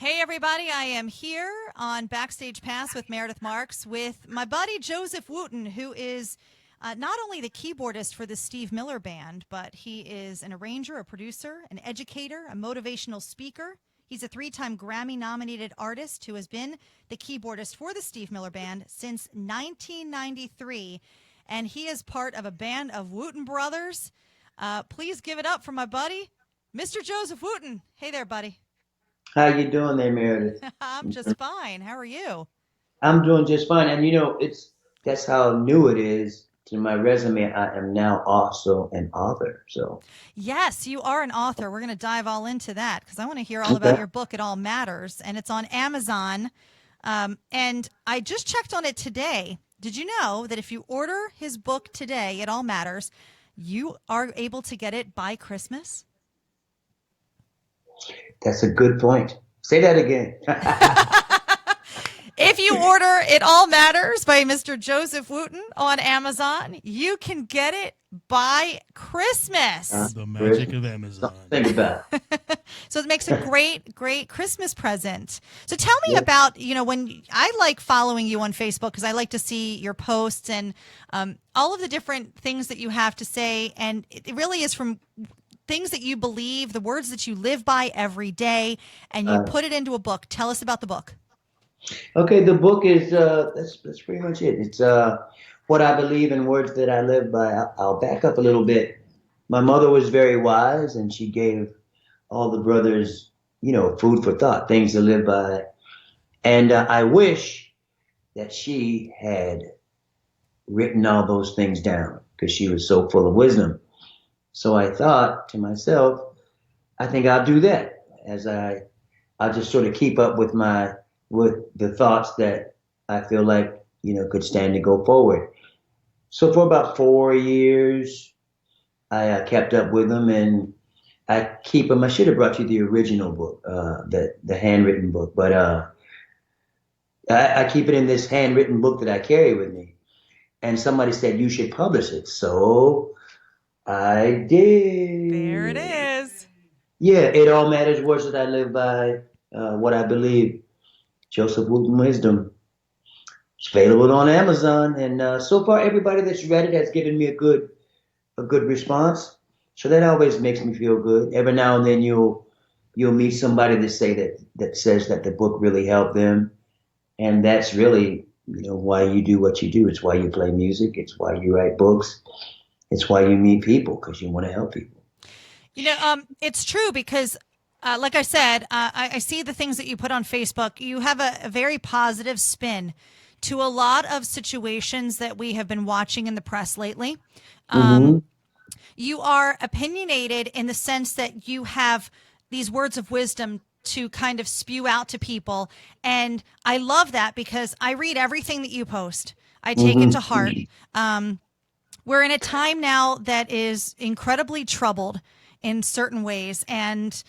Hey, everybody. I am here on Backstage Pass with Meredith Marks with my buddy Joseph Wooten, who is not only the keyboardist for the Steve Miller Band, but he is an arranger, a producer, an educator, a motivational speaker. He's a three-time Grammy-nominated artist who has been the keyboardist for the Steve Miller Band since 1993, and he is part of a band of Wooten brothers. Please give it up for my buddy, Mr. Joseph Wooten. Hey there, buddy. How you doing there, Meredith? I'm just fine. How are you? I'm doing just fine. And it's that's how new it is to my resume. I am now also an author. So Yes, you are an author. We're going to dive all into that because I want to hear all about okay. your book, It All Matters, and it's on Amazon. And I just checked on it today. Did you know that if you order his book today, It All Matters, you are able to get it by Christmas? That's a good point. Say that again. If you order It All Matters by Mr. Joseph Wooten on Amazon, you can get it by Christmas. The magic Chris, of Amazon. think about it. So it makes a great, great Christmas present. So tell me Yeah. about, when I like following you on Facebook because I like to see your posts and all of the different things that you have to say. And it really is from things that you believe, the words that you live by every day, and you Uh, put it into a book. Tell us about the book. okay, the book is that's pretty much it. It's what I believe in, words that I live by. I'll back up a little bit. My mother was very wise, and she gave all the brothers, food for thought, things to live by. And I wish that she had written all those things down because she was so full of wisdom. So I thought to myself, I think I'll do that as I'll just sort of keep up with the thoughts that I feel like, could stand to go forward. So for about 4 years, I kept up with them and I keep them. I should have brought you the original book, the handwritten book, but I keep it in this handwritten book that I carry with me. And somebody said you should publish it. So I There it did. is. Yeah, it all matters. Words that I live by, what I believe. Joseph Wooten Wisdom. It's available on Amazon, and so far everybody that's read it has given me a good response. So that always makes me feel good. Every now and then you'll meet somebody that says that the book really helped them, and that's really why you do what you do. It's why you play music. It's why you write books. It's why you meet people because you want to help people. It's true because, like I said, I see the things that you put on Facebook. You have a very positive spin to a lot of situations that we have been watching in the press lately. Hmm. You are opinionated in the sense that you have these words of wisdom to kind of spew out to people. And I love that because I read everything that you post. I take it Hmm. to heart. We're in a time now that is incredibly troubled in certain ways, and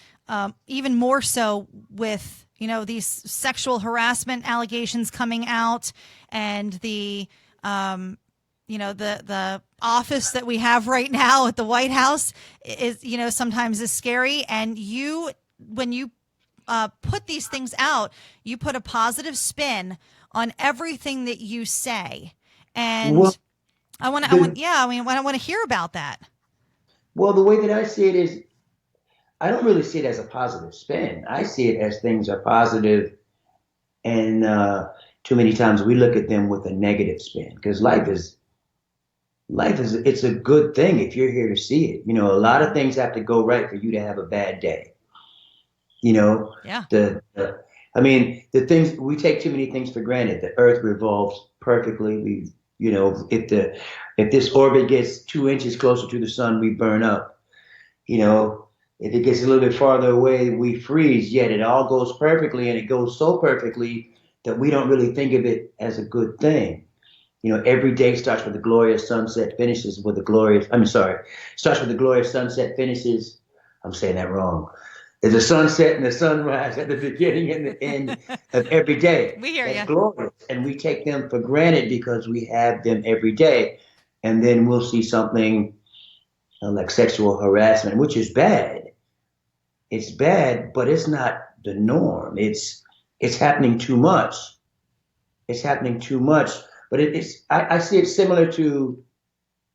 even more so with these sexual harassment allegations coming out, and the office that we have right now at the White House is sometimes is scary. And when you put these things out, you put a positive spin on everything that you say, Well, and the I want to hear about that. well, the way that I see it is, I don't really see it as a positive spin. I see it as things are positive, and too many times we look at them with a negative spin because life is it's a good thing if you're here to see it. A lot of things have to go right for you to have a bad day. You know, Yeah. I mean, the things we take too many things for granted. The Earth revolves perfectly. If this orbit gets 2 inches closer to the sun, we burn up. You know, if it gets a little bit farther away, we freeze. Yet it all goes perfectly, and it goes so perfectly that we don't really think of it as a good thing. Every day starts with a glorious sunset, finishes with a glorious. I'm sorry, starts with a glorious sunset, finishes. I'm saying that wrong. There's a sunset and a sunrise at the beginning and the end of every day. We hear That's you. glorious. And we take them for granted because we have them every day. And then we'll see something like sexual harassment, which is bad. It's bad, but it's not the norm. It's happening too much. It's happening too much. But I see it similar to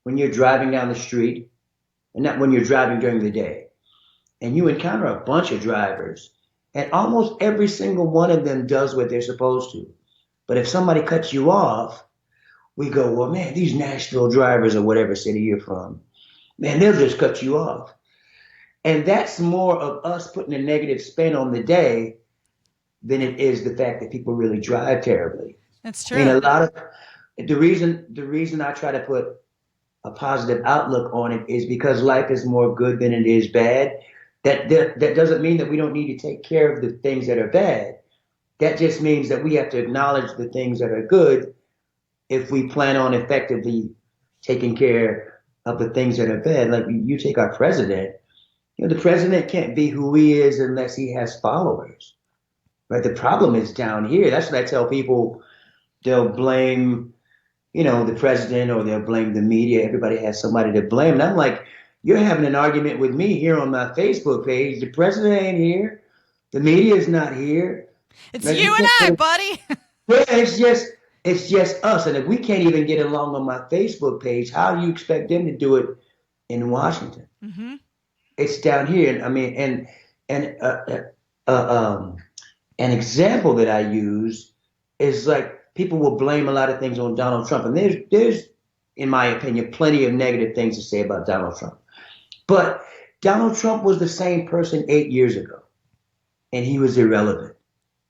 when you're driving down the street, and not when you're driving during the day, and you encounter a bunch of drivers, and almost every single one of them does what they're supposed to. But if somebody cuts you off, we go, well, man, these Nashville drivers or whatever city you're from, man, they'll just cut you off. And that's more of us putting a negative spin on the day than it is the fact that people really drive terribly. That's I mean, true. a lot of the reason I try to put a positive outlook on it is because life is more good than it is bad. That doesn't mean that we don't need to take care of the things that are bad. That just means that we have to acknowledge the things that are good if we plan on effectively taking care of the things that are bad. Like you take our president, the president can't be who he is unless he has followers, right? The problem is down here. That's what I tell people. They'll blame, the president, or they'll blame the media. Everybody has somebody to blame. And I'm like, you're having an argument with me here on my Facebook page. The president ain't here. The media is not here. It's Like, you and I, buddy. yeah, it's just us. And if we can't even get along on my Facebook page, how do you expect them to do it in Washington? Mm-hmm. It's down here. I mean, and an example that I use is like people will blame a lot of things on Donald Trump, and there's, in my opinion, plenty of negative things to say about Donald Trump. But Donald Trump was the same person 8 years ago, and he was irrelevant.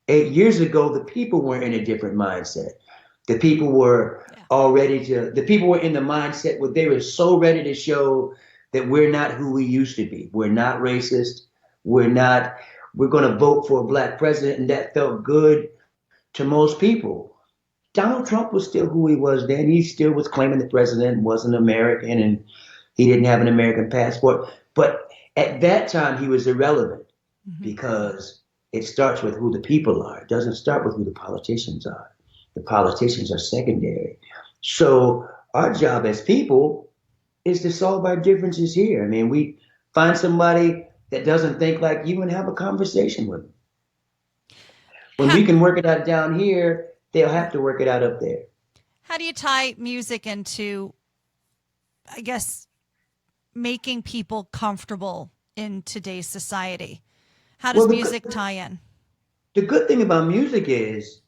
8 years ago, the people were in a different mindset. The people were the people were in the mindset where they were so ready to show that we're not who we used to be. We're not racist. We're going to vote for a black president, and that felt good to most people. Donald Trump was still who he was then. He still was claiming the president wasn't American and he didn't have an American passport. But at that time, he was irrelevant because it starts with who the people are. It doesn't start with who the politicians are. The politicians are secondary. So our job as people is to solve our differences here. I mean, we find somebody that doesn't think like you and have a conversation with them. When we can work it out down here, they'll have to work it out up there. How do you tie music into, I guess, making people comfortable in today's society? How does music tie in? The good thing about music is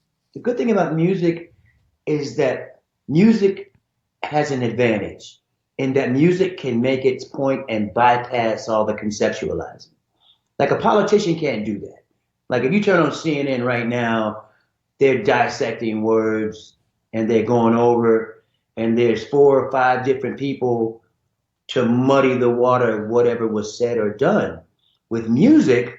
that music has an advantage in that music can make its point and bypass all the conceptualizing. Like a politician can't do that. Like if you turn on CNN right now, they're dissecting words and they're going over, and there's 4 or 5 different people to muddy the water of whatever was said or done. With music,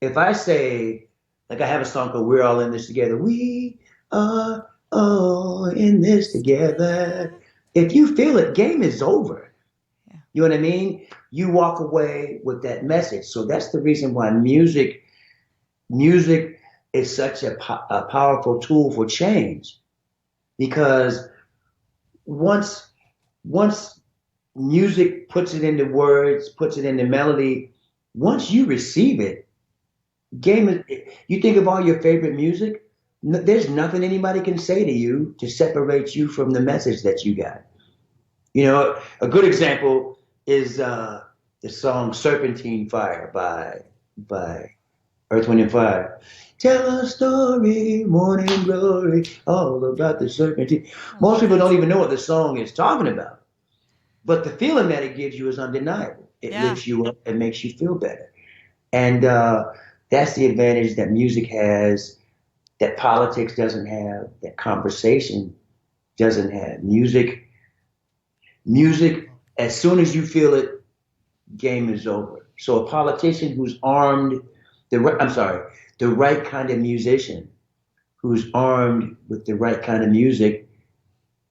if I say, like I have a song called We're All in This Together, we are all in this together. If you feel it, game is over. Yeah. You know what I mean? You walk away with that message. So that's the reason why music is such a powerful tool for change, because once music puts it into words, puts it into melody, once you receive it, you think of all your favorite music, there's nothing anybody can say to you to separate you from the message that you got. A good example is the song Serpentine Fire by Earth, Wind, and Fire. Tell a story, morning glory, all about the serpentine. Most people don't even know what the song is talking about. But the feeling that it gives you is undeniable. It lifts you up and makes you feel better. And that's the advantage that music has, that politics doesn't have, that conversation doesn't have. Music, as soon as you feel it, game is over. So a politician who's armed, the right kind of musician who's armed with the right kind of music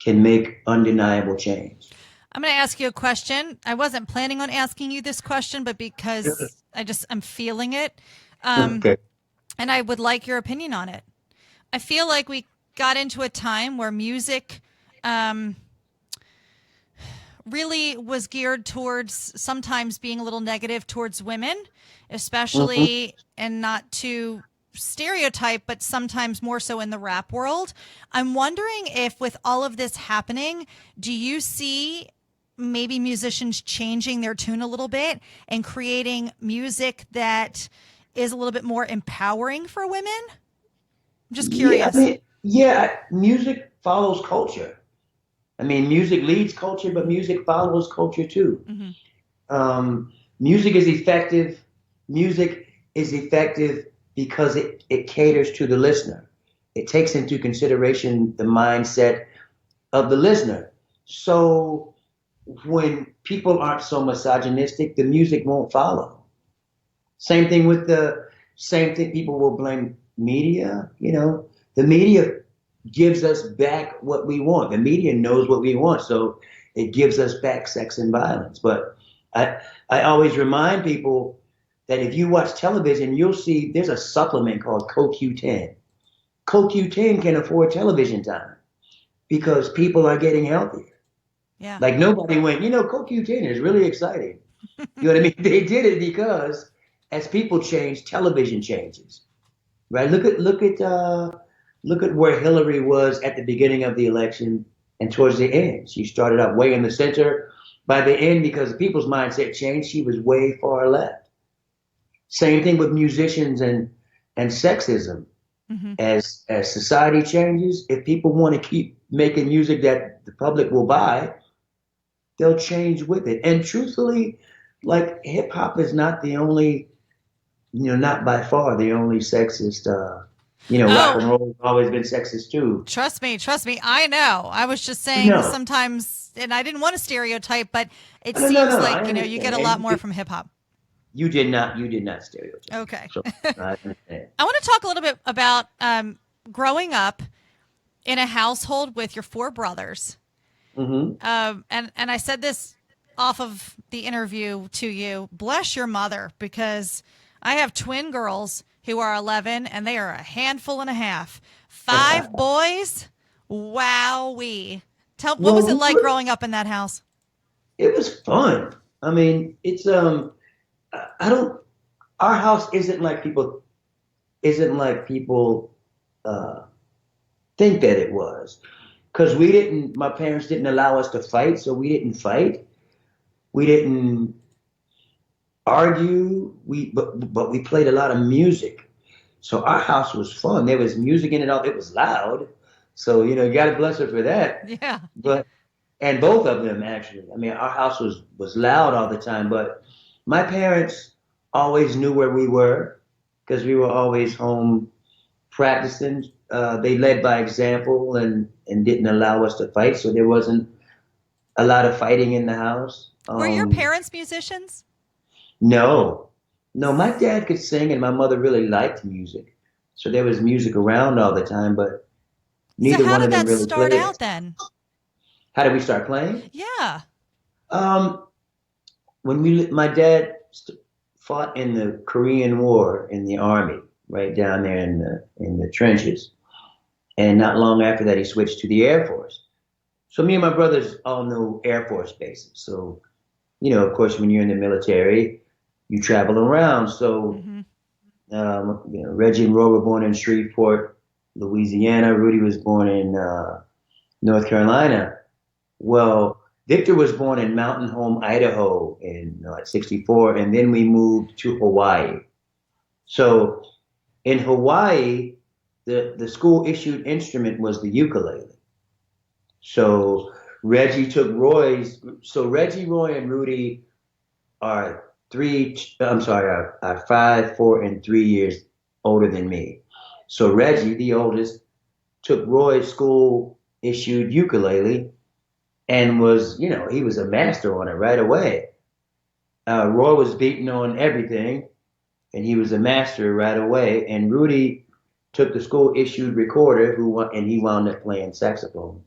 can make undeniable change. I'm going to ask you a question. I wasn't planning on asking you this question, but because I'm feeling it. Okay. And I would like your opinion on it. I feel like we got into a time where music really was geared towards sometimes being a little negative towards women, Hmm. especially, and not to stereotype, but sometimes more so in the rap world. I'm wondering if, with all of this happening, do you see maybe musicians changing their tune a little bit and creating music that is a little bit more empowering for women? I'm just Yeah, I curious. mean, yeah, music follows culture. I mean, music leads culture, but music follows culture too. Hmm. Music is effective. Music is effective because it caters to the listener. It takes into consideration the mindset of the listener. So when people aren't so misogynistic, the music won't follow. Same thing with the same thing. People will blame media. The media gives us back what we want. The media knows what we want, so it gives us back sex and violence. But I I always remind people that if you watch television, you'll see there's a supplement called CoQ10. CoQ10 can afford television time because people are getting healthier. Yeah. Like nobody went, CoQ10 is really exciting. You know what I mean? They did it because as people change, television changes. Right? Look at where Hillary was at the beginning of the election and towards the end. She started out way in the center. By the end, because people's mindset changed, she was way far left. Same thing with musicians and sexism. Hmm. As society changes, if people want to keep making music that the public will buy, they'll change with it. And truthfully, like hip hop is not the only, not by far the only sexist. Rock Oh, and roll has always been sexist too. trust me, trust me. I know. I was just saying No, sometimes, and I didn't want to stereotype, but it no, no, seems no. like, I you understand, get a lot and more from hip hop. you did not stereotype. Okay. So I understand. I want to talk a little bit about growing up in a household with your four brothers. Hmm. And I said this off of the interview to you. Bless your mother, because I have twin girls who are 11 and they are a handful and a half. Five boys. Wowee. What was Well, it like growing up in that house? it was fun. I mean, it's I don't. Our house isn't like people uh, think that it was, because we didn't. My parents didn't allow us to fight, so we didn't fight. We didn't argue. But we played a lot of music. So our house was fun. There was music in it all. It was loud. So, you got to bless her for that. Yeah. But and both of them actually. I mean, our house was loud all the time, but my parents always knew where we were because we were always home practicing. They led by example and didn't allow us to fight, so there wasn't a lot of fighting in the house. Were your parents musicians? No, no, my dad could sing and my mother really liked music. So there was music around all the time, but So neither how one of did them that really start played it. out then? How did we start playing? Yeah. Um, when my dad fought in the Korean War in the army, right down there in the trenches. And not long after that, he switched to the Air Force. So me and my brothers all know Air Force bases. So, of course, when you're in the military, you travel around. So Hmm. Reggie and Roy were born in Shreveport, Louisiana. Rudy was born in North Carolina. Well, Victor was born in Mountain Home, Idaho in '64, and then we moved to Hawaii. So in Hawaii, the school issued instrument was the ukulele. So Reggie took Roy's. So Reggie, Roy, and Rudy are three. I'm sorry, are 5, 4, and 3 years older than me. So Reggie, the oldest, took Roy's school issued ukulele and he was a master on it right away. Roy was beating on everything, and he was a master right away. And Rudy took the school issued recorder, and he wound up playing saxophone,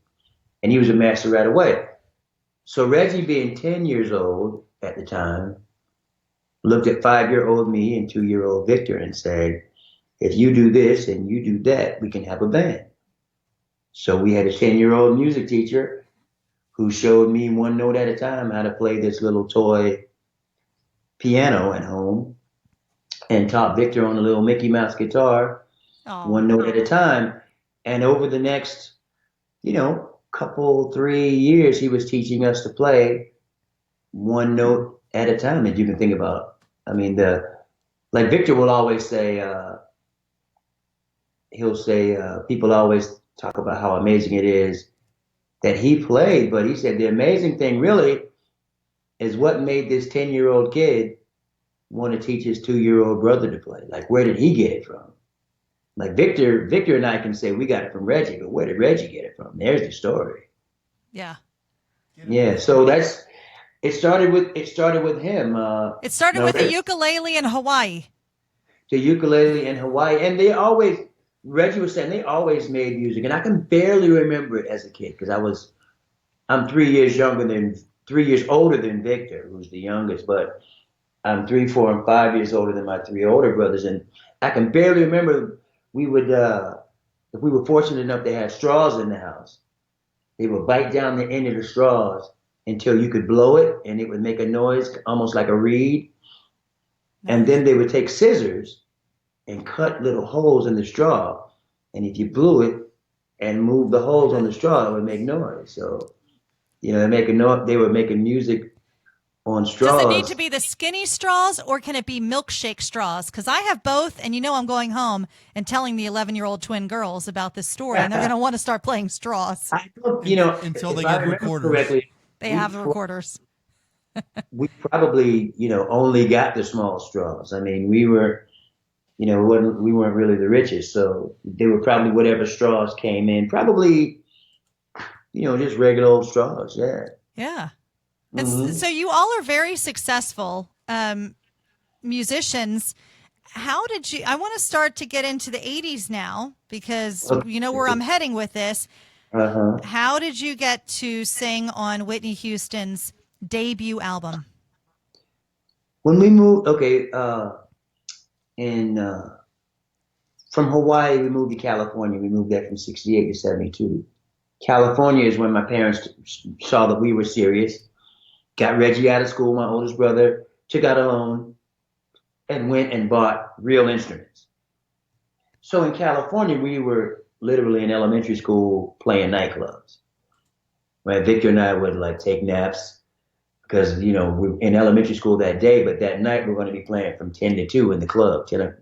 and he was a master right away. So Reggie, being 10 years old at the time, looked at 5-year-old me and 2-year-old Victor and said, if you do this and you do that, we can have a band. So we had a 10-year-old music teacher who showed me one note at a time how to play this little toy piano at home and taught Victor on a little Mickey Mouse guitar, Oh, one note at a time. And over the next, couple, 3 years, he was teaching us to play one note at a time that you can think about. I mean, like Victor will always say, people always talk about how amazing it is that he played, but he said the amazing thing really is what made this 10-year-old kid want to teach his 2-year-old brother to play. Like, where did he get it from? Like Victor and I can say we got it from Reggie, but where did Reggie get it from? There's the story. yeah. Yeah, so it started with him. It started with a ukulele in Hawaii. The ukulele in Hawaii, and Reggie was saying they always made music, and I can barely remember it as a kid because I'm 3 years older than Victor, who's the youngest, but I'm 3, 4, and 5 years older than my 3 older brothers, and I can barely remember. We would, if we were fortunate enough to have straws in the house, they would bite down the end of the straws until you could blow it, and it would make a noise almost like a reed. And then they would take scissors and cut little holes in the straw, and if you blew it and moved the holes on the straw, it would make noise. So, they were making music on straws. Does it need to be the skinny straws or can it be milkshake straws? Because I have both, and I'm going home and telling the 11-year-old twin girls about this story, and they're going to want to start playing straws. Until they get recorders. Correctly, they have the recorders. We probably, only got the small straws. I mean, we weren't really the richest, so they were probably whatever straws came in. Probably, just regular old straws. Yeah. Yeah. And so you all are very successful musicians. How did you? I want to start to get into the 80s now because you know where I'm heading with this. Uh-huh. How did you get to sing on Whitney Houston's debut album? When we moved, from Hawaii, we moved to California. We moved there from 68 to 72. California is when my parents saw that we were serious. Got Reggie out of school, my oldest brother, took out a loan, and went and bought real instruments. So in California, we were literally in elementary school playing nightclubs. Right? Victor and I would take naps because, we were in elementary school that day, but that night we're going to be playing from 10 to 2 in the club, 10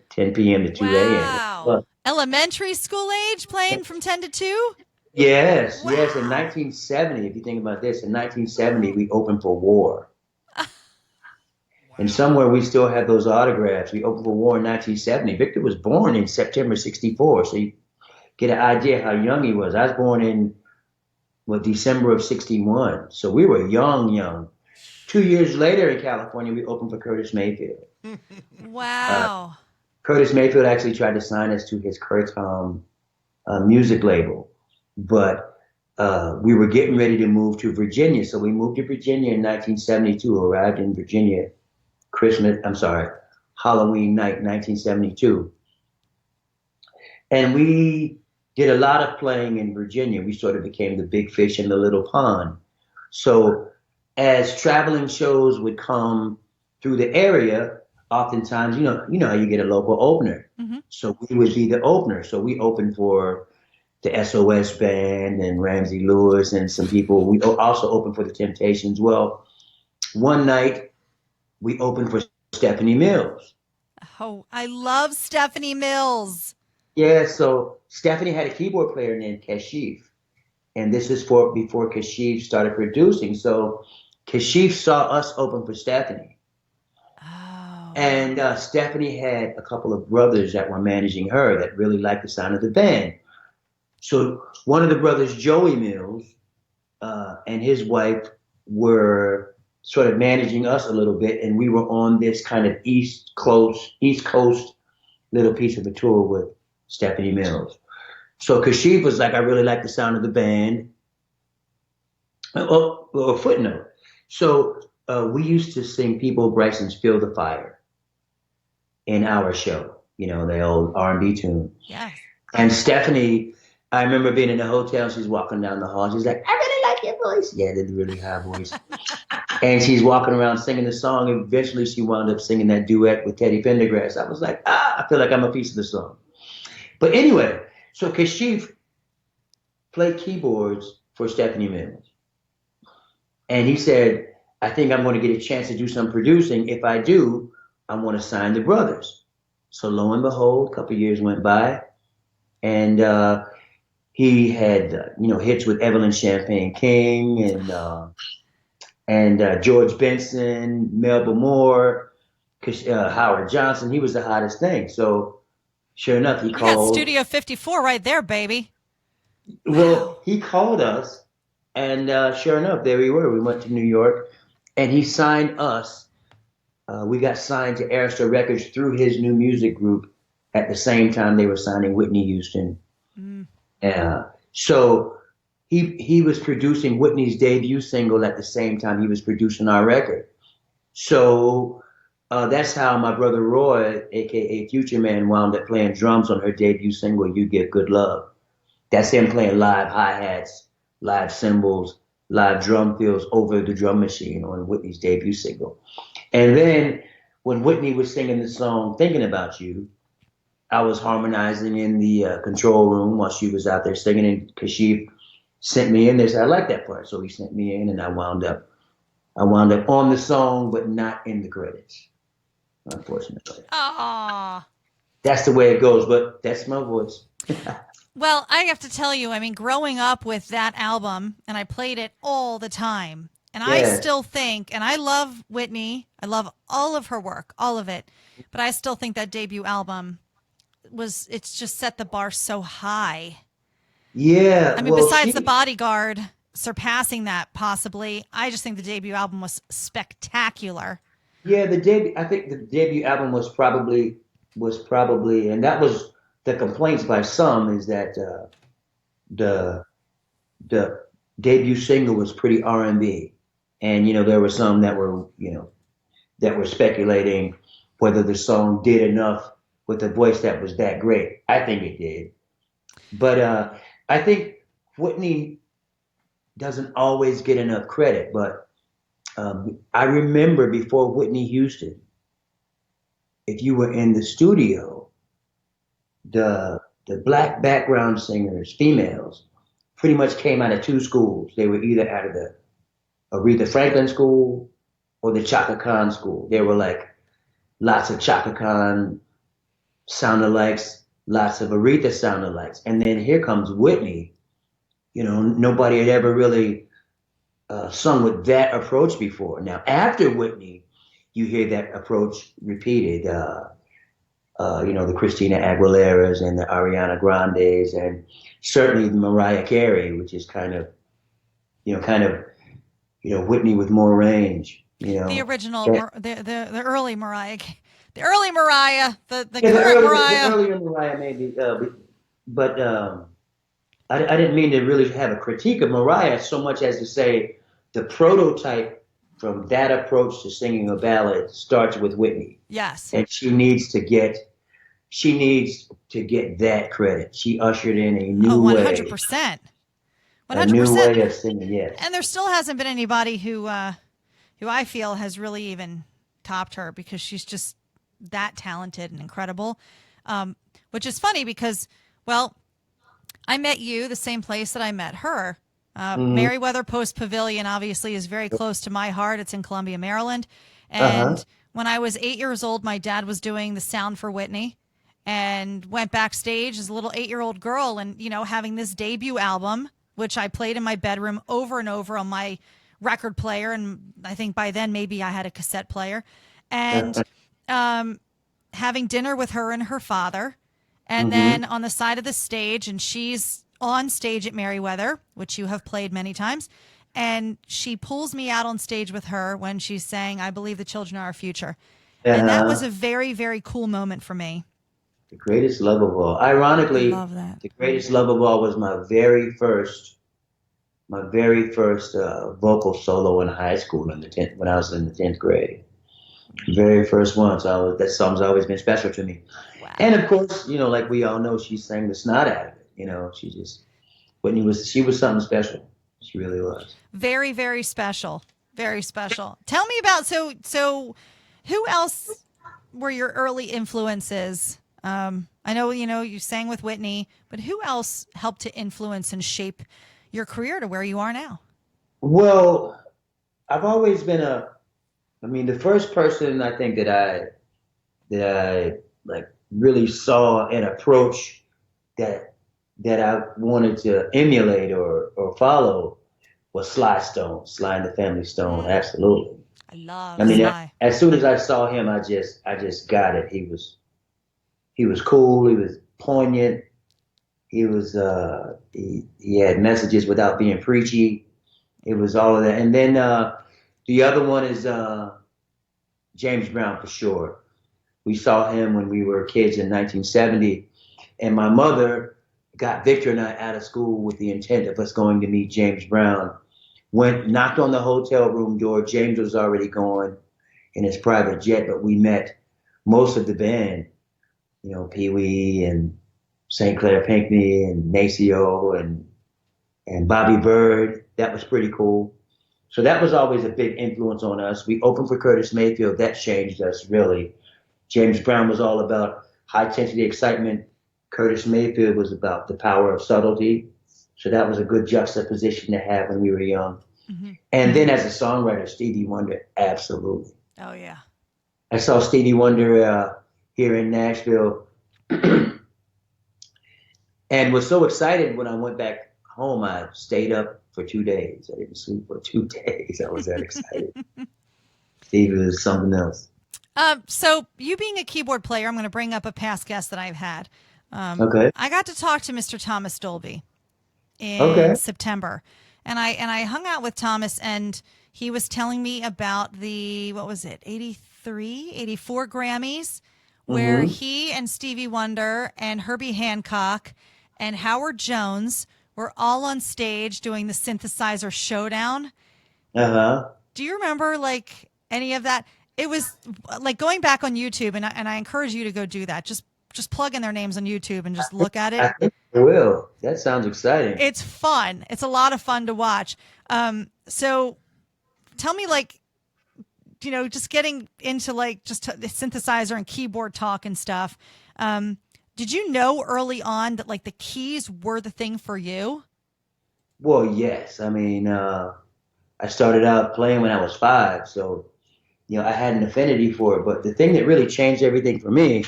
p.m. to 2 a.m. Wow. Elementary school age playing from 10 to 2? Yes, wow. Yes. In 1970, if you think about this, in 1970, we opened for War. And somewhere we still have those autographs. We opened for War in 1970. Victor was born in September 64, so you get an idea how young he was. I was born in, December of 61. So we were young. 2 years later in California, we opened for Curtis Mayfield. Wow. Curtis Mayfield actually tried to sign us to his Curtom music label. But we were getting ready to move to Virginia. So we moved to Virginia in 1972, arrived in Virginia Halloween night, 1972. And we did a lot of playing in Virginia. We sort of became the big fish in the little pond. So as traveling shows would come through the area, oftentimes, you know how you get a local opener. Mm-hmm. So we would be the opener. So we opened for the SOS Band and Ramsey Lewis and some people. We also opened for the Temptations. Well, one night we opened for Stephanie Mills. Oh, I love Stephanie Mills. Yeah, so Stephanie had a keyboard player named Kashif. And this is before Kashif started producing. So Kashif saw us open for Stephanie. Oh. And Stephanie had a couple of brothers that were managing her that really liked the sound of the band. So one of the brothers, Joey Mills, and his wife were sort of managing us a little bit, and we were on this kind of East Coast little piece of a tour with Stephanie Mills. So Kashif was like, I really like the sound of the band. Oh, a footnote. So we used to sing People Bryson's Feel the Fire in our show, the old R&B tune. Yes. And Stephanie, I remember being in the hotel, she's walking down the hall. She's like, I really like your voice. Yeah, the really high voice. And she's walking around singing the song. Eventually, she wound up singing that duet with Teddy Pendergrass. I was like, I feel like I'm a piece of the song. But anyway, so Kashif played keyboards for Stephanie Mills. And he said, I think I'm going to get a chance to do some producing. If I do, I want to sign the brothers. So lo and behold, a couple of years went by, and he had hits with Evelyn Champagne King and George Benson, Melba Moore, Howard Johnson. He was the hottest thing. So sure enough, he called. Got Studio 54 right there, baby. Well, he called us, and sure enough, there we were. We went to New York, and he signed us. We got signed to Arista Records through his new music group at the same time they were signing Whitney Houston. So he was producing Whitney's debut single at the same time he was producing our record. So that's how my brother Roy, a.k.a. Future Man, wound up playing drums on her debut single, You Give Good Love. That's him playing live hi-hats, live cymbals, live drum fills over the drum machine on Whitney's debut single. And then when Whitney was singing the song Thinking About You, I was harmonizing in the control room while she was out there singing, and Kashif sent me in there. Said, I like that part. So he sent me in, and I wound up on the song, but not in the credits, unfortunately. Aww. That's the way it goes, but that's my voice. Well, I have to tell you, I mean, growing up with that album, and I played it all the time, and I still think, and I love Whitney, I love all of her work, all of it, but I still think that debut album it's just set the bar so high. Yeah. I mean, besides The Bodyguard surpassing that possibly, I just think the debut album was spectacular. Yeah, I think the debut album was probably, and that was the complaints by some, is that the debut single was pretty R&B, and there were some that were speculating whether the song did enough with a voice that was that great. I think it did, but I think Whitney doesn't always get enough credit. But I remember before Whitney Houston, if you were in the studio, the black background singers, females, pretty much came out of two schools. They were either out of the Aretha Franklin school or the Chaka Khan school. There were like lots of Chaka Khan sound-alikes, lots of Aretha sound-alikes. And then here comes Whitney. Nobody had ever really sung with that approach before. Now, after Whitney, you hear that approach repeated. The Christina Aguileras and the Ariana Grandes, and certainly Mariah Carey, which is kind of Whitney with more range. The original, the early Mariah, the current Mariah. The earlier Mariah maybe, but I didn't mean to really have a critique of Mariah so much as to say the prototype from that approach to singing a ballad starts with Whitney. Yes. And she needs to get that credit. She ushered in a new 100%. 100%. 100%. A new way of singing, yes. And there still hasn't been anybody who I feel has really even topped her, because she's just that talented and incredible. Which is funny because, well, I met you the same place that I met her. Merriweather Post Pavilion obviously is very close to my heart. It's in Columbia, Maryland. And when I was 8 years old, my dad was doing the sound for Whitney and went backstage as a little 8-year-old girl and, having this debut album, which I played in my bedroom over and over on my record player. And I think by then maybe I had a cassette player. And having dinner with her and her father. And then on the side of the stage, and she's on stage at Merriweather, which you have played many times, and she pulls me out on stage with her when she's saying, I believe the children are our future. And that was a very, very cool moment for me. The greatest love of all. Ironically, I love that. The greatest love of all was my very first vocal solo in high school when I was in the 10th grade. Very first one. So that song's always been special to me. Wow. And of course, like we all know, she sang the snot out of it. Whitney was something special. She really was. Very, very special. Very special. Tell me about so who else were your early influences? I know you sang with Whitney, but who else helped to influence and shape your career to where you are now? Well, I've always been the first person I think that I like really saw an approach that I wanted to emulate or follow was Sly Stone, Sly and the Family Stone. Absolutely. I love I mean, Sly. as soon as I saw him, I just got it. He was cool. He was poignant. He was he had messages without being preachy. It was all of that. And then the other one is James Brown for sure. We saw him when we were kids in 1970, and my mother got Victor and I out of school with the intent of us going to meet James Brown. Knocked on the hotel room door. James was already gone in his private jet, but we met most of the band, Pee Wee and St. Clair Pinckney and Maceo and Bobby Bird. That was pretty cool. So that was always a big influence on us. We opened for Curtis Mayfield. That changed us, really. James Brown was all about high-intensity excitement. Curtis Mayfield was about the power of subtlety. So that was a good juxtaposition to have when we were young. Mm-hmm. And then as a songwriter, Stevie Wonder, absolutely. Oh, yeah. I saw Stevie Wonder here in Nashville and was so excited when I went back home. I stayed up for 2 days. I didn't sleep for 2 days. I was that excited. Stevie was something else. So you being a keyboard player, I'm going to bring up a past guest that I've had. Okay. I got to talk to Mr. Thomas Dolby in September, and I hung out with Thomas, and he was telling me about the 83, 84 Grammys, where he and Stevie Wonder and Herbie Hancock and Howard Jones were all on stage doing the synthesizer showdown. Do you remember any of that? It was like going back on YouTube, and I encourage you to go do that. Just plug in their names on YouTube and just look at it. I think I will. That sounds exciting. It's fun. It's a lot of fun to watch. So tell me, just getting into just the synthesizer and keyboard talk and stuff. Did you know early on that the keys were the thing for you? Well, yes. I mean, I started out playing when I was 5, so I had an affinity for it. But the thing that really changed everything for me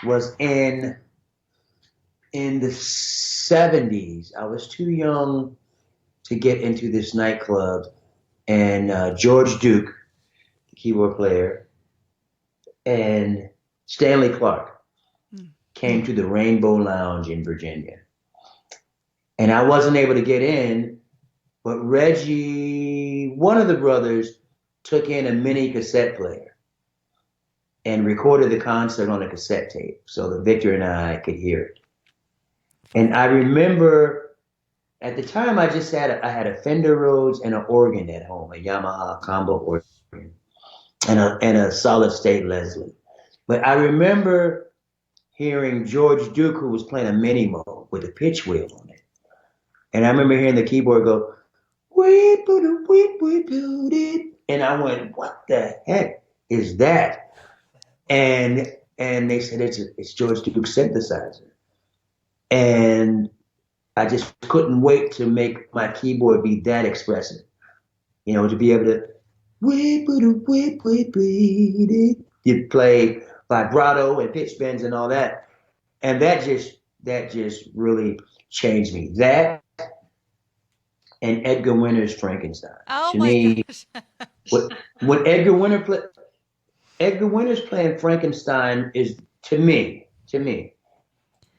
was in the 70s. I was too young to get into this nightclub, and George Duke, the keyboard player, and Stanley Clark came to the Rainbow Lounge in Virginia. And I wasn't able to get in, but Reggie, one of the brothers, took in a mini cassette player and recorded the concert on a cassette tape so that Victor and I could hear it. And I remember at the time I had a Fender Rhodes and an organ at home, a Yamaha combo organ, and a solid state Leslie. But I remember hearing George Duke, who was playing a mini mode with a pitch wheel on it. And I remember hearing the keyboard go, and I went, what the heck is that? And they said, it's George Duke's synthesizer. And I just couldn't wait to make my keyboard be that expressive. To be able to, you play vibrato and pitch bends and all that. And that just really changed me. That and Edgar Winter's Frankenstein. Oh to my me, gosh. when Edgar Winter's playing Frankenstein is to me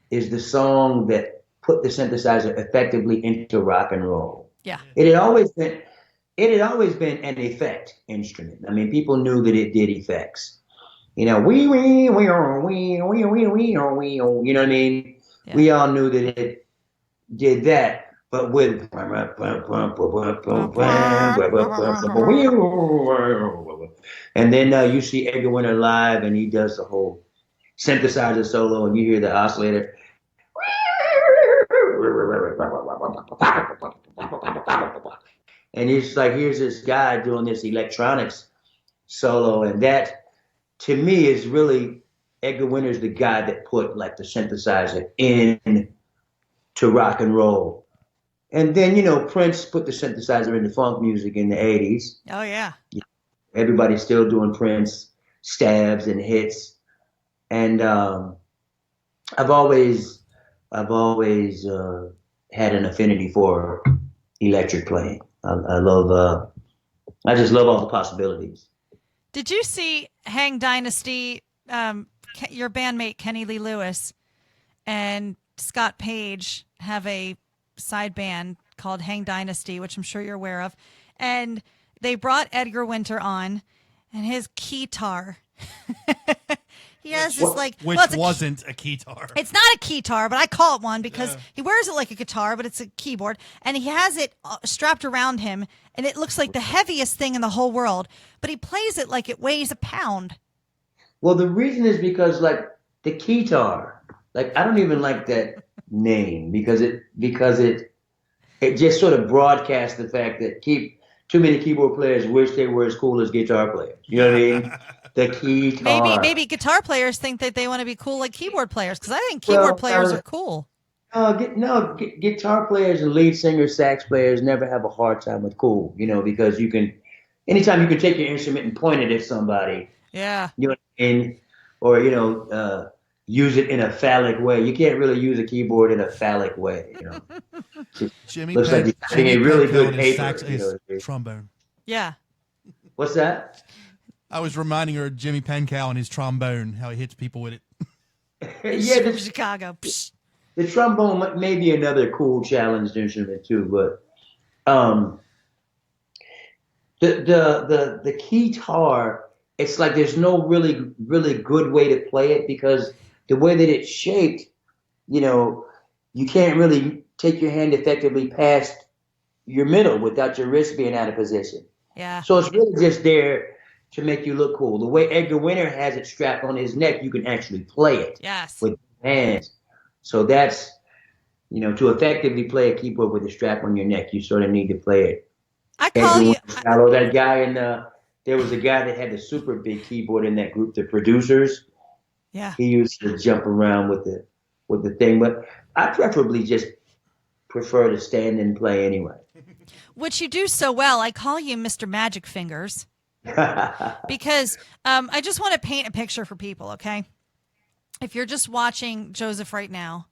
is the song that put the synthesizer effectively into rock and roll. Yeah. It had always been an effect instrument. I mean, people knew that it did effects. You know what I mean? Yeah. We all knew that it did that. But with and then you see Edgar Winter live, and he does the whole synthesizer solo, and you hear the oscillator. And it's like, here's this guy doing this electronics solo, and that to me is really Edgar Winter's the guy that put like the synthesizer in to rock and roll. And then, Prince put the synthesizer into funk music in the 80s. Oh, yeah. Everybody's still doing Prince stabs and hits. And I've always had an affinity for electric playing. I just love all the possibilities. Did you see Hang Dynasty, your bandmate Kenny Lee Lewis and Scott Page have a side band called Hang Dynasty, which I'm sure you're aware of, and they brought Edgar Winter on, and his keytar. He has this wasn't a keytar. It's not a keytar, but I call it one because he wears it like a guitar, but it's a keyboard, and he has it strapped around him, and it looks like the heaviest thing in the whole world, but he plays it like it weighs a pound. Well, the reason is because like the keytar, like I don't even like that name because it just sort of broadcasts the fact that too many keyboard players wish they were as cool as guitar players. You know what I mean? The keytar. Maybe guitar players think that they want to be cool like keyboard players, because I think keyboard players are cool. Guitar players and lead singers, sax players never have a hard time with cool, because anytime you can take your instrument and point it at somebody, yeah, you know what I mean? Or, use it in a phallic way. You can't really use a keyboard in a phallic way, Jimmy looks like you're having a really good paper. Trombone. Yeah. What's that? I was reminding her of Jimmy Pankow and his trombone, how he hits people with it. Yeah, from Chicago. Psh. The trombone may be another cool challenged instrument too, but the keytar, it's like there's no really good way to play it because the way that it's shaped, you can't really take your hand effectively past your middle without your wrist being out of position. Yeah. So it's really just there to make you look cool. The way Edgar Winter has it strapped on his neck, you can actually play it with your hands. So that's, to effectively play a keyboard with a strap on your neck, you sort of need to play it. That guy there was a guy that had the super big keyboard in that group, the Producers. Yeah. He used to jump around with the thing, but I preferably just prefer to stand and play anyway. Which you do so well. I call you Mr. Magic Fingers. Because I just want to paint a picture for people, okay? If you're just watching Joseph right now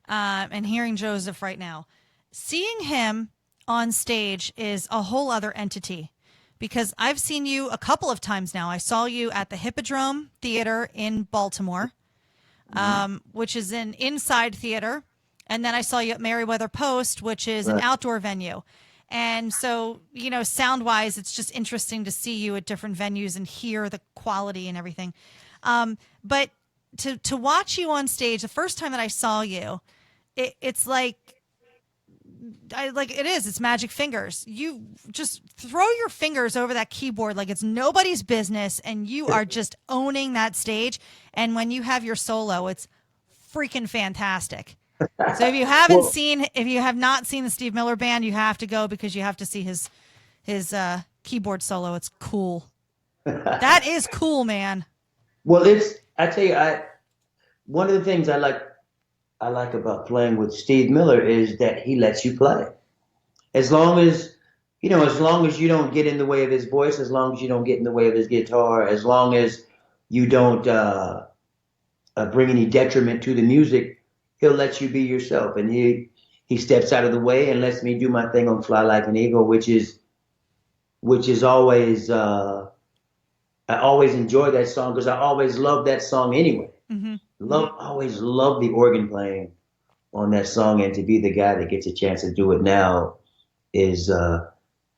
and hearing Joseph right now, seeing him on stage is a whole other entity because I've seen you a couple of times now. I saw you at the Hippodrome Theater in Baltimore, which is an inside theater, and then I saw you at Merriweather Post, which is an outdoor venue. And so, sound-wise, it's just interesting to see you at different venues and hear the quality and everything. But to watch you on stage, the first time that I saw you, it's it's magic fingers. You just throw your fingers over that keyboard like it's nobody's business, and you are just owning that stage. And when you have your solo, it's freaking fantastic. So if you have not seen the Steve Miller Band, you have to go because you have to see his keyboard solo. It's cool. That is cool, man. Well, I tell you, one of the things I like about playing with Steve Miller is that he lets you play. As long as you don't get in the way of his voice, as long as you don't get in the way of his guitar, as long as you don't bring any detriment to the music, he'll let you be yourself. And he steps out of the way and lets me do my thing on Fly Like an Eagle, which is always, I always enjoy that song because I always love that song anyway. Mm-hmm. Always love the organ playing on that song, and to be the guy that gets a chance to do it now is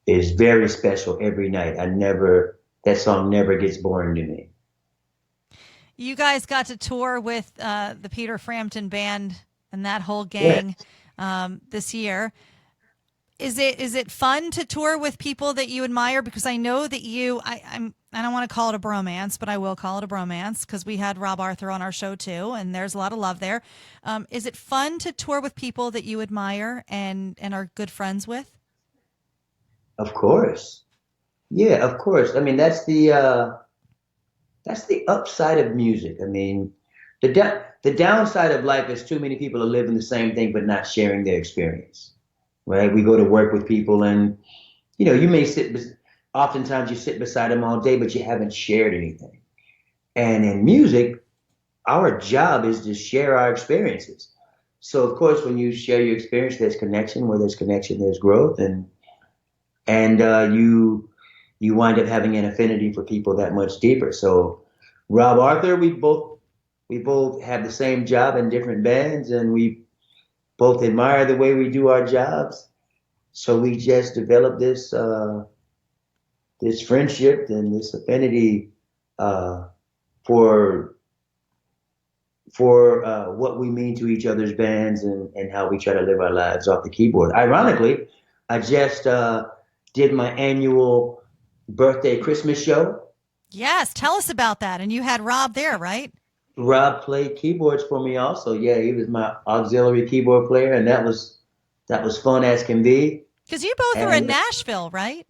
very special every night. That song never gets boring to me. You guys got to tour with the Peter Frampton Band and that whole gang this year. Is it fun to tour with people that you admire? Because I know that I don't want to call it a bromance, but I will call it a bromance because we had Rob Arthur on our show too, and there's a lot of love there. Is it fun to tour with people that you admire and are good friends with? Of course. Yeah, of course. I mean, that's the upside of music. I mean, the downside of life is too many people are living the same thing but not sharing their experience. Right? We go to work with people, and you may oftentimes you sit beside them all day, but you haven't shared anything. And in music, our job is to share our experiences. So of course, when you share your experience, there's connection. Where there's connection, there's growth, and you wind up having an affinity for people that much deeper. So Rob Arthur, we both have the same job in different bands, and we both admire the way we do our jobs. So we just developed this friendship and this affinity uh, for what we mean to each other's bands, and how we try to live our lives off the keyboard. Ironically, I just did my annual birthday Christmas show. Yes, tell us about that. And you had Rob there, right? Rob played keyboards for me also. Yeah, he was my auxiliary keyboard player, and that was fun as can be. Because you both are in And Nashville, right?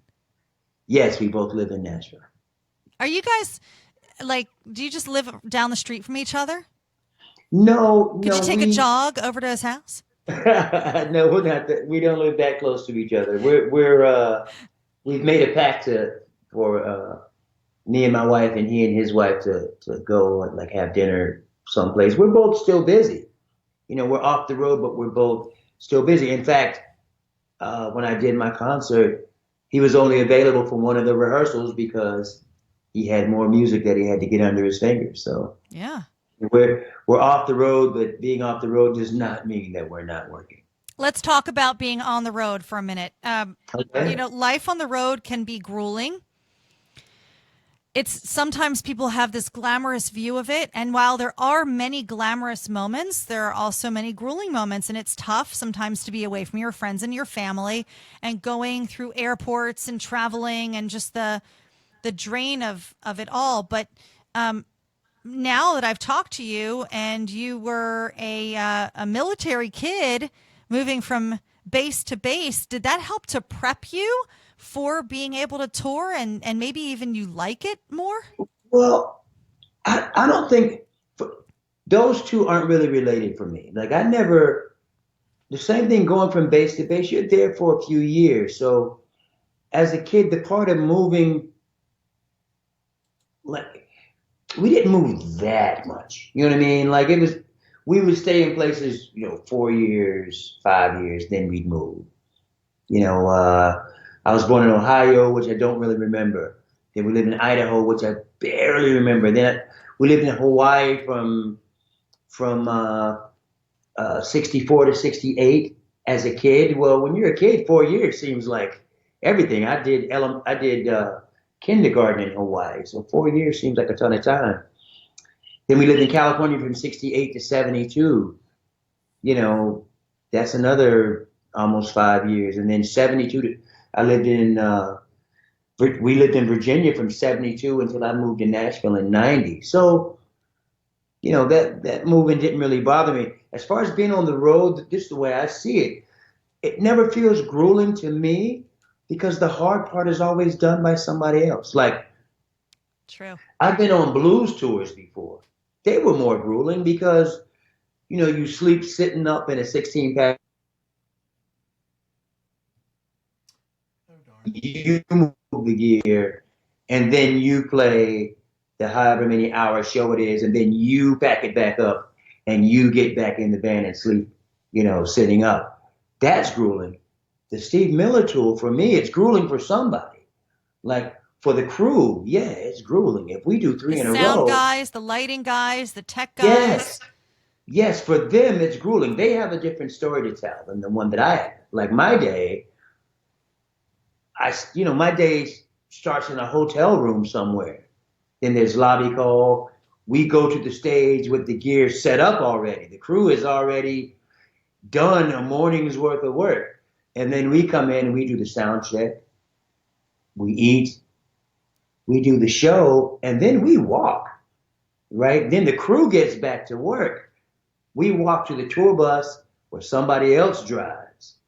yes, we both live in Nashville. Are you guys like? Do you just live down the street from each other? No, Could you no, take a jog over to his house? no, we're not. We don't live that close to each other. We've made a pact for me and my wife, and he and his wife, to go and like have dinner someplace. We're both still busy. We're off the road, but we're both still busy. In fact, when I did my concert, he was only available for one of the rehearsals because he had more music that he had to get under his fingers. So Yeah. we're off the road, but being off the road does not mean that we're not working. Let's talk about being on the road for a minute. Okay. Life on the road can be grueling. It's sometimes people have this glamorous view of it. And while there are many glamorous moments, there are also many grueling moments. And it's tough sometimes to be away from your friends and your family and going through airports and traveling and just the drain of it all. But now that I've talked to you, and you were a military kid moving from base to base, did that help to prep you for being able to tour, and maybe even you like it more? Well, I don't think those two aren't really related for me. Like I never, the same thing going from base to base, you're there for a few years. So as a kid, the part of moving, like we didn't move that much. You know what I mean? Like we would stay in places, 4 years, 5 years, then we'd move. I was born in Ohio, which I don't really remember. Then we lived in Idaho, which I barely remember. Then we lived in Hawaii from 64 to 68 as a kid. Well, when you're a kid, 4 years seems like everything. I did kindergarten in Hawaii, so 4 years seems like a ton of time. Then we lived in California from 68 to 72. That's another almost 5 years. And then 72 to, I lived in, we lived in Virginia from 72 until I moved to Nashville in 90. So, that moving didn't really bother me. As far as being on the road, this is the way I see it. It never feels grueling to me because the hard part is always done by somebody else. Like, True. I've been on blues tours before. They were more grueling because, you sleep sitting up in a 16 pack. You move the gear, and then you play the however many hour show it is, and then you pack it back up, and you get back in the van and sleep, sitting up. That's grueling. The Steve Miller Tour, for me, it's grueling for somebody. Like, for the crew, yeah, it's grueling. If we do three The in a sound row, guys, the lighting guys, the tech guys. yes, yes, for them, it's grueling. They have a different story to tell than the one that I have. Like my day, my day starts in a hotel room somewhere. Then there's lobby call. We go to the stage with the gear set up already. The crew is already done a morning's worth of work. And then we come in and we do the sound check. We eat. We do the show. And then we walk, right? Then the crew gets back to work. We walk to the tour bus where somebody else drives.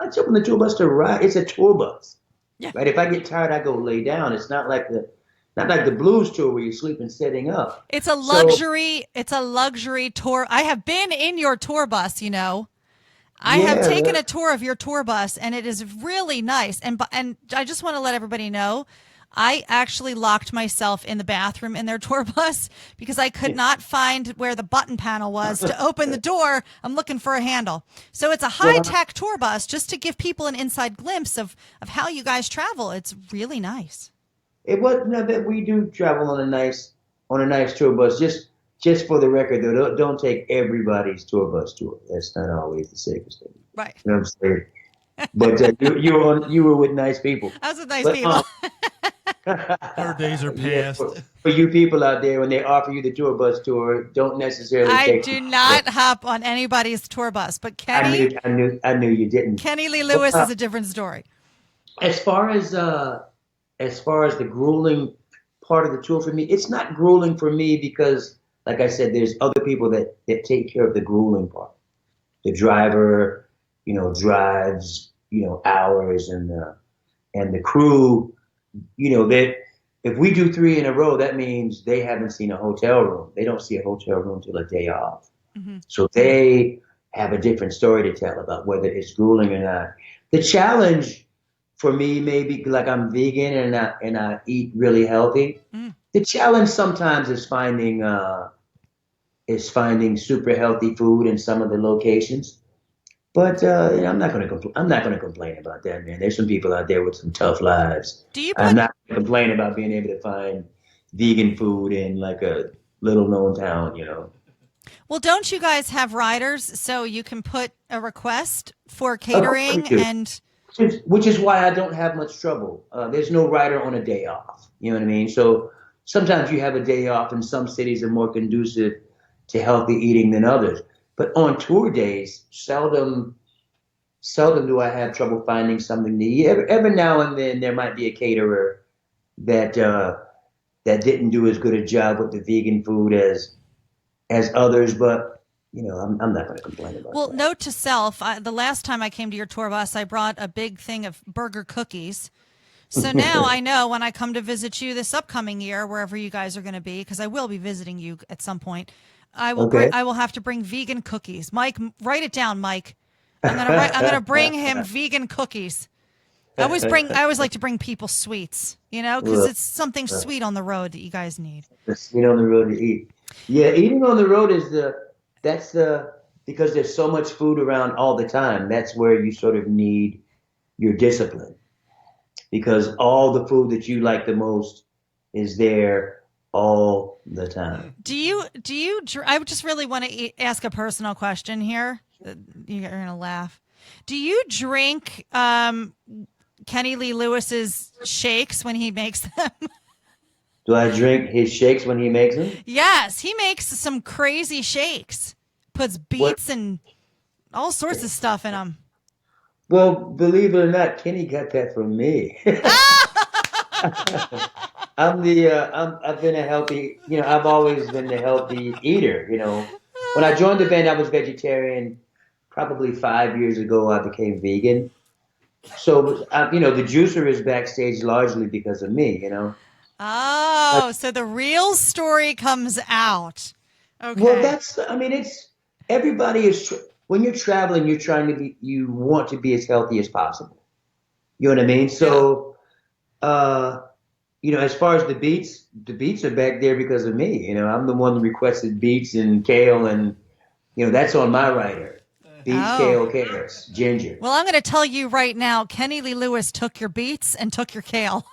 I jump on the tour bus to ride. It's a tour bus, Yeah. right? If I get tired, I go lay down. It's not like the blues tour where you sleep and sitting up. It's a So luxury. It's a luxury tour. I have been in your tour bus, you know. I have yeah, taken a tour of your tour bus, and it is really nice. And I just want to let everybody know, I actually locked myself in the bathroom in their tour bus because I could not find where the button panel was to open the door. I'm looking for a handle. So it's a high-tech tour bus just to give people an inside glimpse of how you guys travel. It's really nice. it was no, that we do travel on a nice tour bus. Just for the record, though, don't take everybody's tour bus tour. That's not always the safest thing. Right. You know what I'm saying? But you were with nice people. I was with nice But people. Her days are yeah, past. for you people out there, when they offer you the tour bus tour, don't necessarily I take. do not hop on anybody's tour bus, but I knew you didn't. Kenny Lee Lewis is a different story. As far as the grueling part of the tour for me, it's not grueling for me because, like I said, there's other people that take care of the grueling part. The driver, drives, hours, and the crew, that if we do 3 in a row, that means they haven't seen a hotel room. They don't see a hotel room till a day off. Mm-hmm. So they have a different story to tell about whether it's grueling or not. The challenge for me, maybe like I'm vegan and I eat really healthy. Mm. The challenge sometimes is finding super healthy food in some of the locations. But I'm not going to I'm not going to complain about that, man. There's some people out there with some tough lives. Do you I'm put not going to complain about being able to find vegan food in like a little known town, Well, don't you guys have riders so you can put a request for Of course we catering do. and Which is why I don't have much trouble. There's no rider on a day off. You know what I mean? So sometimes you have a day off, and some cities are more conducive to healthy eating than others. But on tour days, seldom do I have trouble finding something to eat. Every now and then there might be a caterer that didn't do as good a job with the vegan food as others, but I'm not going to complain about well, that. note to self, the last time I came to your tour bus, I brought a big thing of burger cookies. So now I know when I come to visit you this upcoming year, wherever you guys are going to be, because I will be visiting you at some point, I will Okay. I will have to bring vegan cookies. Mike, write it down, Mike. I'm gonna bring him vegan cookies. I always like to bring people sweets, because it's something sweet on the road that you guys need. Eat on the road to eat. Yeah, eating on the road is because there's so much food around all the time. That's where you sort of need your discipline, because all the food that you like the most is there all the time. I would just really want to ask a personal question here. You're gonna laugh. Do you drink Kenny Lee Lewis's shakes when he makes them? Do I drink his shakes when he makes them? Yes, he makes some crazy shakes. Puts beets and all sorts of stuff in them. Well, believe it or not, Kenny got that from me. I've been a healthy, I've always been the healthy eater, When I joined the band, I was vegetarian. Probably 5 years ago, I became vegan. So, the juicer is backstage largely because of me, Oh, so the real story comes out. Okay. Well, everybody when you're traveling, you want to be as healthy as possible. You know what I mean? So, as far as the beets are back there because of me. I'm the one that requested beets and kale, and that's on my rider. Beets, kale, carrots, ginger. Well, I'm going to tell you right now, Kenny Lee Lewis took your beets and took your kale.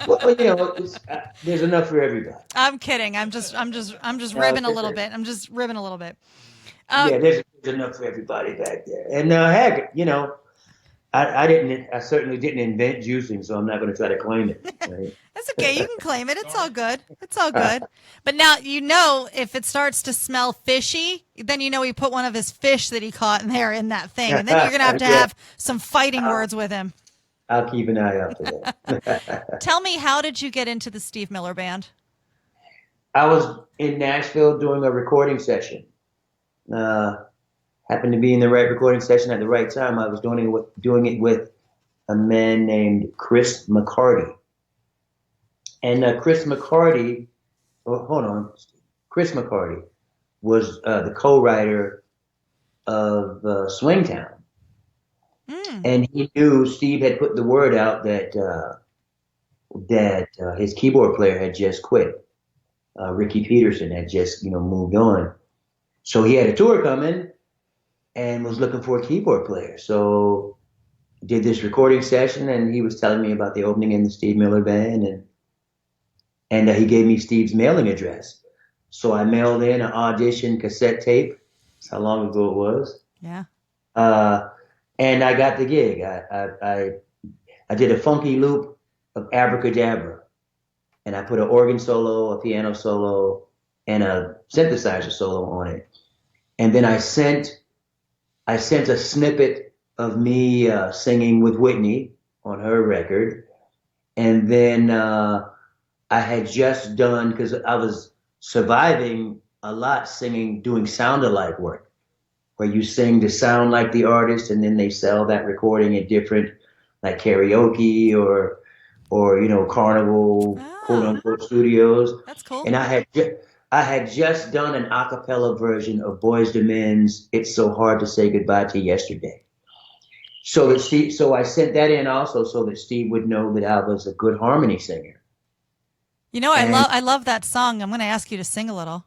Well, there's enough for everybody. I'm kidding. I'm just ribbing a little bit. I'm just ribbing a little bit. Yeah, there's enough for everybody back there. And heck, I certainly didn't invent juicing, so I'm not going to try to claim it. Right? That's okay. You can claim it. It's all good. It's all good. But now if it starts to smell fishy, then he put one of his fish that he caught in that thing, and then you're going to have some fighting words with him. I'll keep an eye out for that. Tell me, how did you get into the Steve Miller Band? I was in Nashville doing a recording session. Had happened to be in the right recording session at the right time. I was doing it with a man named Chris McCarty. And Chris McCarty, oh, hold on, Chris McCarty was the co-writer of Swingtown. And he knew Steve had put the word out that his keyboard player had just quit. Ricky Peterson had just, moved on. So he had a tour coming and was looking for a keyboard player. So did this recording session, and he was telling me about the opening in the Steve Miller Band, and he gave me Steve's mailing address. So I mailed in an audition cassette tape. That's how long ago it was. Yeah. And I got the gig. I did a funky loop of Abracadabra, and I put an organ solo, a piano solo, and a synthesizer solo on it. And then I sent a snippet of me singing with Whitney on her record. And then I had just done, because I was surviving a lot singing, doing sound-alike work, where you sing to sound like the artist, and then they sell that recording at different, like karaoke or Carnival, quote unquote studios. That's cool. And I had just done an a cappella version of Boyz II Men's "It's So Hard to Say Goodbye to Yesterday." So I sent that in also so that Steve would know that I was a good harmony singer. I love that song. I'm going to ask you to sing a little.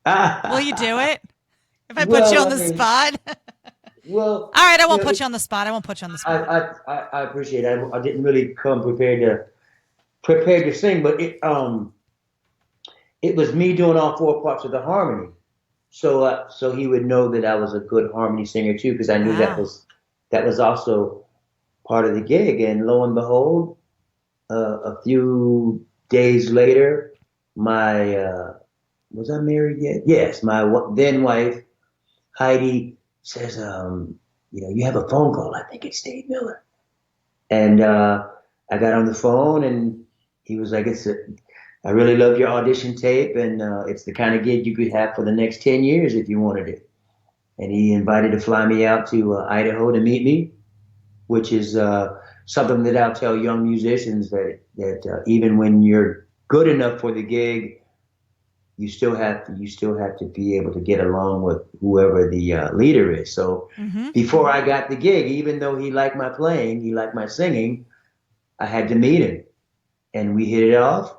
Will you do it? If I put you on the spot? Well, all right, I won't put you on the spot. I won't put you on the spot. I appreciate it. I didn't really come prepared to sing, but it was me doing all four parts of the harmony. So he would know that I was a good harmony singer too, because I knew that was also part of the gig. And lo and behold, a few days later, was I married yet? Yes, my then wife, Heidi, says, you have a phone call. I think it's Steve Miller. And I got on the phone, and he was like, I really love your audition tape, and it's the kind of gig you could have for the next 10 years if you wanted it. And he invited to fly me out to Idaho to meet me, which is something that I'll tell young musicians that even when you're good enough for the gig, you still have to be able to get along with whoever the leader is. So before I got the gig, even though he liked my playing, he liked my singing, I had to meet him, and we hit it off.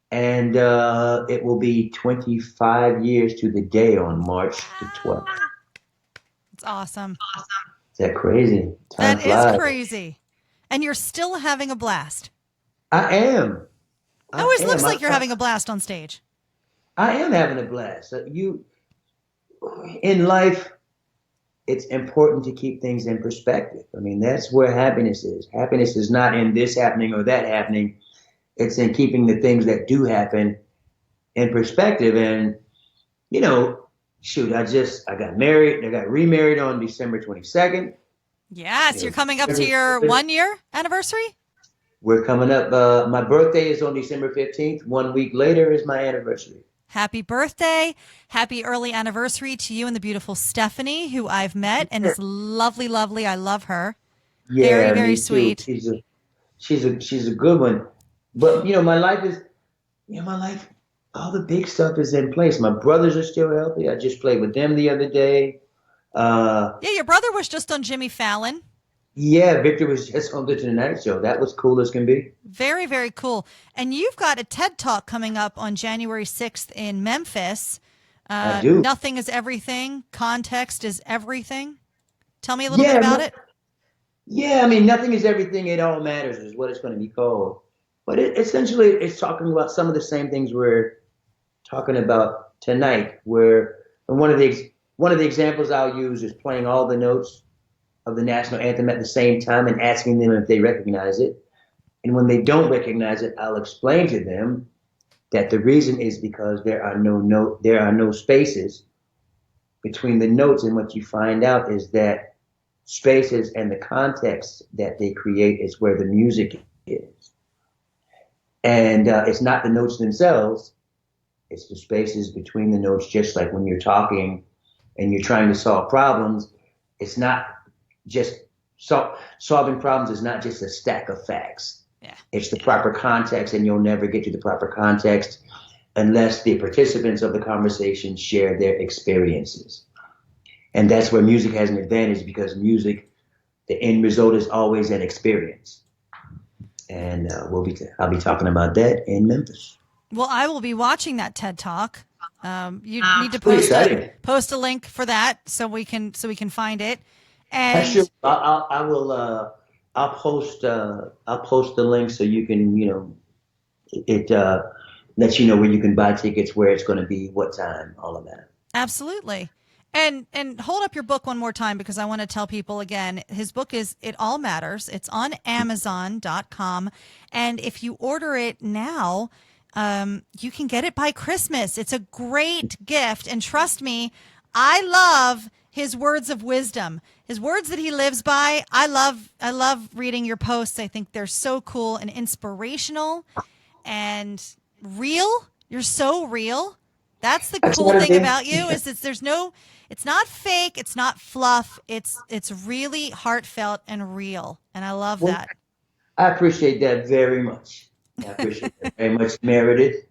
And it will be 25 years to the day on March the 12th. It's awesome. Is that crazy? That is crazy. And you're still having a blast. I am. It always looks like you're having a blast on stage. I am having a blast. In life, it's important to keep things in perspective. I mean, that's where happiness is. Happiness is not in this happening or that happening. It's in keeping the things that do happen in perspective. And, I got married. I got remarried on December 22nd. Yes, you're coming up to your 1-year anniversary? We're coming up. My birthday is on December 15th. 1 week later is my anniversary. Happy birthday. Happy early anniversary to you and the beautiful Stephanie, who I've met and is lovely, lovely. I love her. Yeah, very, very sweet. She's a good one. But, my life, all the big stuff is in place. My brothers are still healthy. I just played with them the other day. Your brother was just on Jimmy Fallon. Yeah, Victor was just on the Tonight Show. That was cool as can be. Very, very cool. And you've got a TED Talk coming up on January 6th in Memphis. I do. Nothing is everything. Context is everything. Tell me a little bit about it. Yeah, nothing is everything. It all matters is what it's going to be called. But essentially, it's talking about some of the same things we're talking about tonight. Where one of the examples I'll use is playing all the notes of the national anthem at the same time and asking them if they recognize it. And when they don't recognize it, I'll explain to them that the reason is because there are no spaces between the notes. And what you find out is that spaces and the context that they create is where the music is. And it's not the notes themselves, it's the spaces between the notes, just like when you're talking and you're trying to solve problems, it's not just solving problems is not just a stack of facts. Yeah. It's the proper context, and you'll never get to the proper context unless the participants of the conversation share their experiences. And that's where music has an advantage, because music, the end result is always an experience. And I'll be talking about that in Memphis. Well, I will be watching that TED Talk. You need to Pretty post a link for that so we can find it. I And sure, I will. I'll post the link so you can, it lets you know where you can buy tickets, where it's going to be, what time, all of that. absolutely. And hold up your book one more time, because I want to tell people again, his book is It All Matters. It's on Amazon.com. And if you order it now, you can get it by Christmas. It's a great gift. And trust me, I love his words of wisdom, his words that he lives by. I love reading your posts. I think they're so cool and inspirational and real. You're so real. That's the cool thing about you, is that it's not fake, it's not fluff. It's really heartfelt and real. And I love that. I appreciate that very much. I appreciate that very much, Meredith.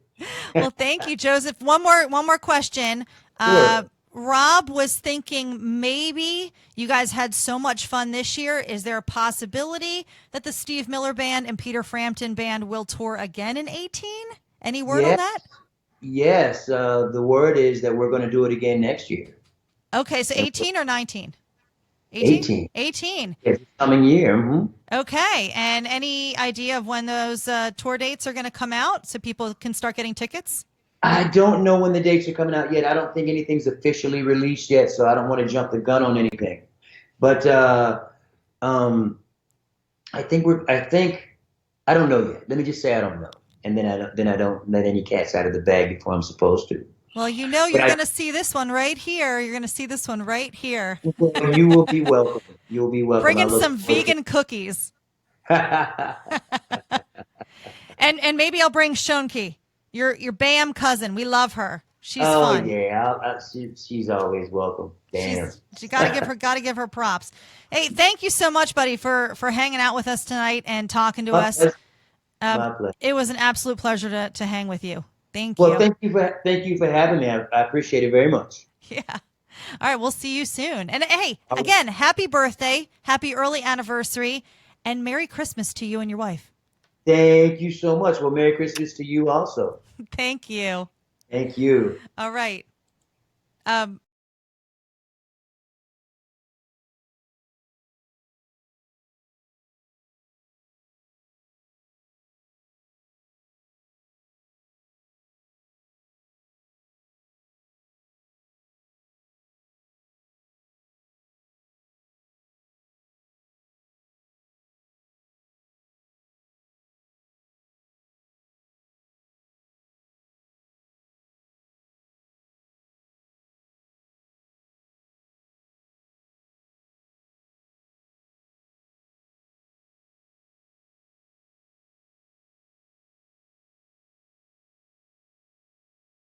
Well, thank you, Joseph. One more question. Sure. Rob was thinking maybe you guys had so much fun this year. Is there a possibility that the Steve Miller Band and Peter Frampton Band will tour again in 18? Any word on that? Yes. The word is that we're going to do it again next year. Okay, so 18 or 19? 18. 18. It's coming year. Mm-hmm. Okay, and any idea of when those tour dates are going to come out so people can start getting tickets? I don't know when the dates are coming out yet. I don't think anything's officially released yet, so I don't want to jump the gun on anything. But I think I don't know yet. Let me just say I don't know, and then I don't let any cats out of the bag before I'm supposed to. Well, you're going to see this one right here. You're going to see this one right here. Well, you will be welcome. You'll be welcome. Bring in some vegan cookies. And maybe I'll bring Shonki, your BAM cousin. We love her. She's fun. Oh yeah, she's always welcome. Damn. She gotta give her props. Hey, thank you so much, buddy, for hanging out with us tonight and talking to us. My pleasure. It was an absolute pleasure to hang with you. Thank you. Well, thank you for having me. I appreciate it very much. Yeah. All right, we'll see you soon. And hey, again, happy birthday, happy early anniversary, and Merry Christmas to you and your wife. Thank you so much. Well, Merry Christmas to you also. Thank you. Thank you. All right.